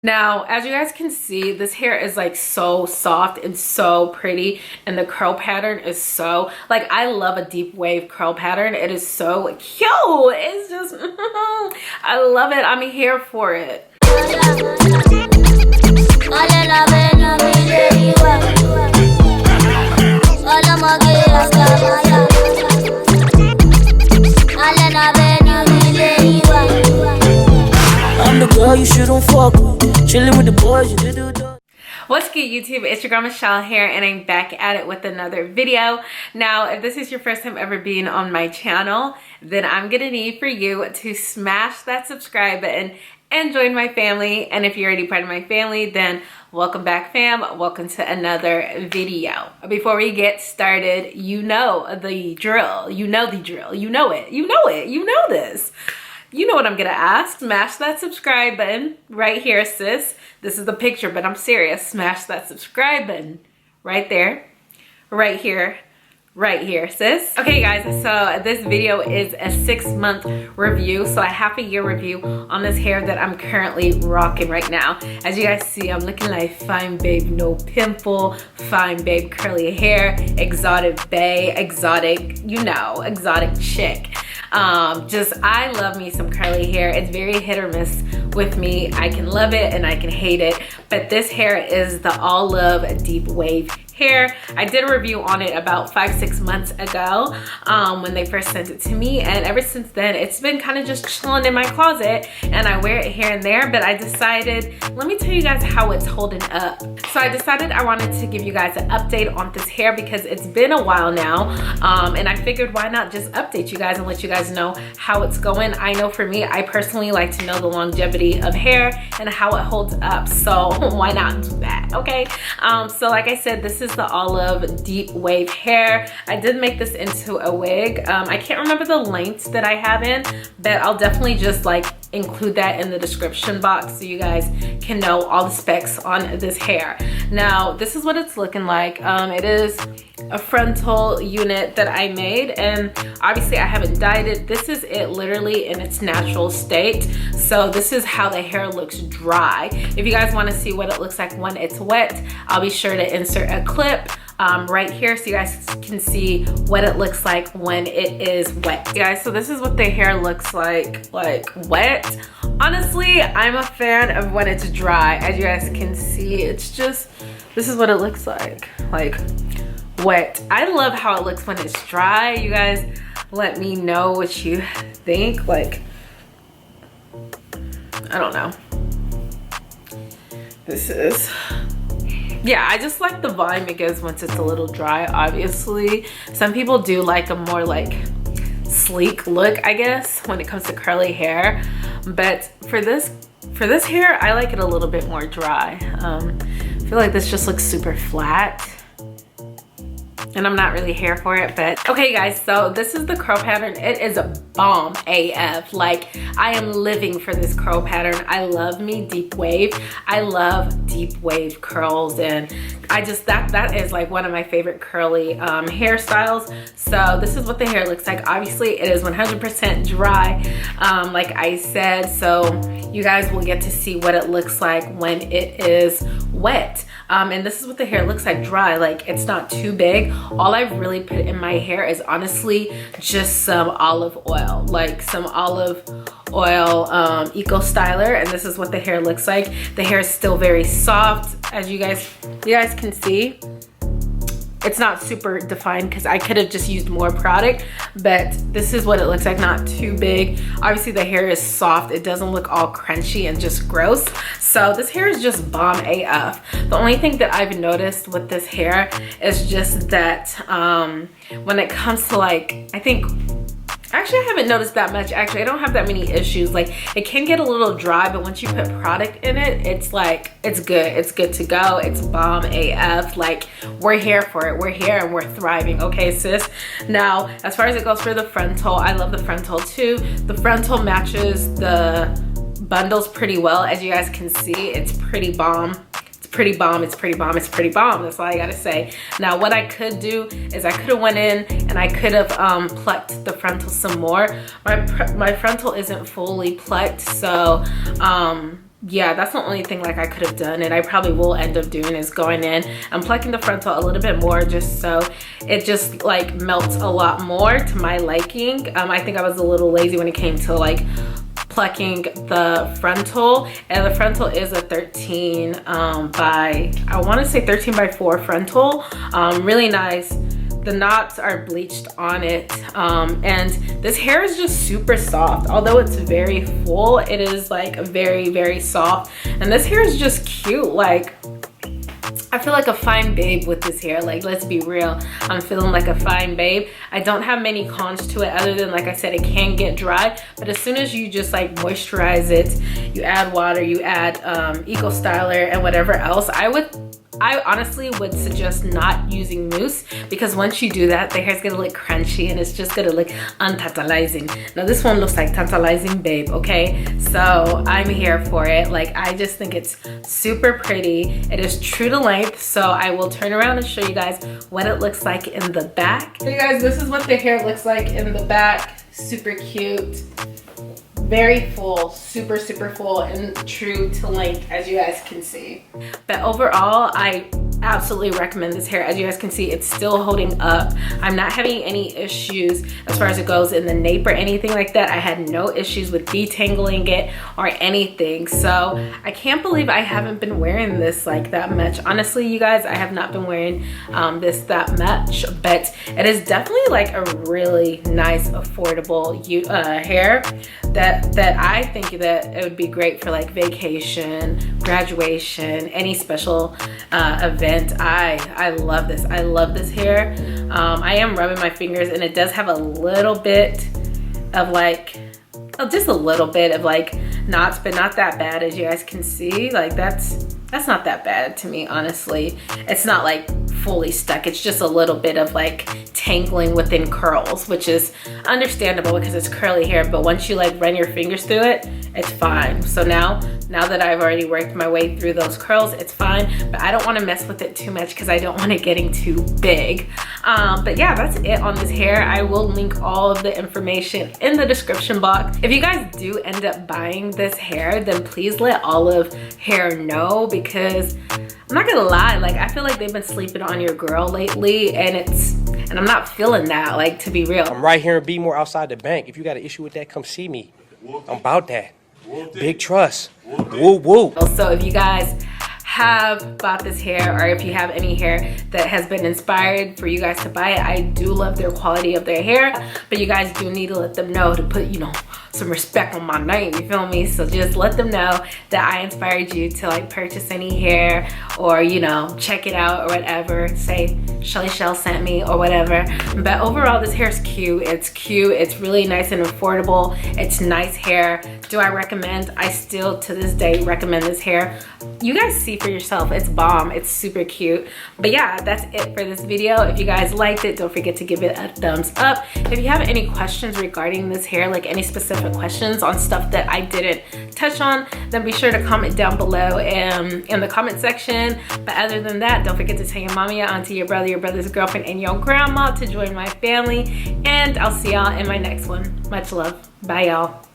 Now, as you guys can see, this hair is like so soft and so pretty, and the curl pattern is so, like, I love a deep wave curl pattern. It is so cute. It's just, I love it. I'm here for it. I'm the girl you shouldn't fuck with. Chilling with the boys, you do. What's good, YouTube? It's your girl Michelle here, and I'm back at it with another video. Now, if this is your first time ever being on my channel, then I'm gonna need for you to smash that subscribe button and join my family. And if you're already part of my family, then welcome back, fam. Welcome to another video. Before we get started, you know the drill. You know the drill. You know it. You know it. You know this. You know what I'm gonna ask. Smash that subscribe button right here, sis. This is the picture, but I'm serious. Smash that subscribe button right there, right here, sis. Okay, guys, so this video is a 6-month review. So a half a year review on this hair that I'm currently rocking right now. As you guys see, I'm looking like fine babe, no pimple, fine babe, curly hair, exotic bae, exotic, you know, exotic chick. I love me some curly hair. It's very hit or miss with me. I can love it and I can hate it, but this hair is the Allove deep wave hair. I did a review on it about 5-6 months ago when they first sent it to me, and ever since then it's been kind of just chilling in my closet, and I wear it here and there. But I decided, let me tell you guys how it's holding up. So I decided I wanted to give you guys an update on this hair because it's been a while now, and I figured why not just update you guys and let you guys know how it's going. I know for me, I personally like to know the longevity of hair and how it holds up, so why not do that? Okay, so like I said, this is the Allove deep wave hair. I did make this into a wig. I can't remember the length that I have in, but I'll definitely just like include that in the description box so you guys can know all the specs on this hair. Now, this is what it's looking like. It is a frontal unit that I made, and obviously I haven't dyed it. This is it literally in its natural state. So this is how the hair looks dry. If you guys want to see what it looks like when it's wet, I'll be sure to insert a clip right here so you guys can see what it looks like when it is wet. Guys, so this is what the hair looks like wet. Honestly, I'm a fan of when it's dry. As you guys can see, it's just, this is what it looks like wet. I love how it looks when it's dry. You guys let me know what you think. Like, I don't know. This is, yeah, I just like the vibe it gives once it's a little dry. Obviously, some people do like a more like sleek look, I guess, when it comes to curly hair. But for this hair, I like it a little bit more dry. I feel like this just looks super flat, and I'm not really here for it. But okay, guys, so this is the curl pattern. It is a bomb AF. Like, I am living for this curl pattern. I love me deep wave. I love deep wave curls, and I just, that is like one of my favorite curly hairstyles. So this is what the hair looks like. Obviously it is 100% dry, like I said, so you guys will get to see what it looks like when it is wet. And this is what the hair looks like dry. Like, it's not too big. All I've really put in my hair is honestly just some olive oil, like some olive oil eco styler, and this is what the hair looks like. The hair is still very soft, as you guys can see. It's not super defined because I could have just used more product, but this is what it looks like. Not too big. Obviously the hair is soft. It doesn't look all crunchy and just gross. So this hair is just bomb AF. The only thing that I've noticed with this hair is just that when it comes to, like, I think, actually I haven't noticed that much. Actually, I don't have that many issues. Like, it can get a little dry, but once you put product in it, it's like, it's good. It's good to go. It's bomb AF. Like, we're here for it. We're here and we're thriving. Okay, sis? Now, as far as it goes for the frontal, I love the frontal too. The frontal matches the bundles pretty well. As you guys can see, it's pretty bomb. Pretty bomb, it's pretty bomb, it's pretty bomb. That's all I gotta say. Now, what I could do is I could have went in and I could have plucked the frontal some more. My frontal isn't fully plucked, so yeah, that's the only thing like I could have done, and I probably will end up doing, is going in and plucking the frontal a little bit more, just so it just like melts a lot more to my liking. I think I was a little lazy when it came to like plucking the frontal, and the frontal is a 13 by, I want to say 13 by 4 frontal. Really nice. The knots are bleached on it, and this hair is just super soft. Although it's very full, it is like very, very soft, and this hair is just cute. Like, I feel like a fine babe with this hair. Like, let's be real, I'm feeling like a fine babe. I don't have many cons to it other than, like I said, it can get dry, but as soon as you just like moisturize it, you add water, you add Eco Styler and whatever else, I honestly would suggest not using mousse, because once you do that, the hair's gonna look crunchy and it's just gonna look untantalizing. Now this one looks like tantalizing babe, okay? So I'm here for it. Like, I just think it's super pretty. It is true to length, so I will turn around and show you guys what it looks like in the back. So you guys, this is what the hair looks like in the back. Super cute. Very full, super, super full, and true to length, as you guys can see. But overall, I absolutely recommend this hair. As you guys can see, it's still holding up. I'm not having any issues as far as it goes in the nape or anything like that. I had no issues with detangling it or anything. So I can't believe I haven't been wearing this like that much. Honestly, you guys, I have not been wearing this that much, but it is definitely like a really nice, affordable hair that I think that it would be great for like vacation, graduation, any special event. I love this. I love this hair. I am rubbing my fingers, and it does have a little bit of like, just a little bit of like knots, but not that bad, as you guys can see. Like, that's not that bad to me, honestly. It's not like fully stuck. It's just a little bit of like tangling within curls, which is understandable because it's curly hair, but once you like run your fingers through it, it's fine. So now that I've already worked my way through those curls, it's fine, but I don't want to mess with it too much because I don't want it getting too big. But yeah, that's it on this hair. I will link all of the information in the description box. If you guys do end up buying this hair, then please let Allove Hair know, because I'm not gonna lie, like, I feel like they've been sleeping on your girl lately, and I'm not feeling that, like, to be real. I'm right here in Bmore outside the bank. If you got an issue with that, come see me. I'm about that. Big trust. Woo woo. So if you guys have bought this hair, or if you have any hair that has been inspired for you guys to buy it, I do love their quality of their hair, but you guys do need to let them know to put, you know, some respect on my name, you feel me? So just let them know that I inspired you to like purchase any hair, or, you know, check it out or whatever. Say Shelly Shell sent me or whatever. But overall, this hair is cute. It's cute. It's really nice and affordable. It's nice hair. Do I recommend? I still to this day recommend this hair. You guys see for yourself, it's bomb. It's super cute. But yeah, that's it for this video. If you guys liked it, don't forget to give it a thumbs up. If you have any questions regarding this hair, like any specific questions on stuff that I didn't touch on, then be sure to comment down below in the comment section. But other than that, don't forget to tell your mommy, your auntie, your brother, your brother's girlfriend, and your grandma to join my family. And I'll see y'all in my next one. Much love. Bye, y'all.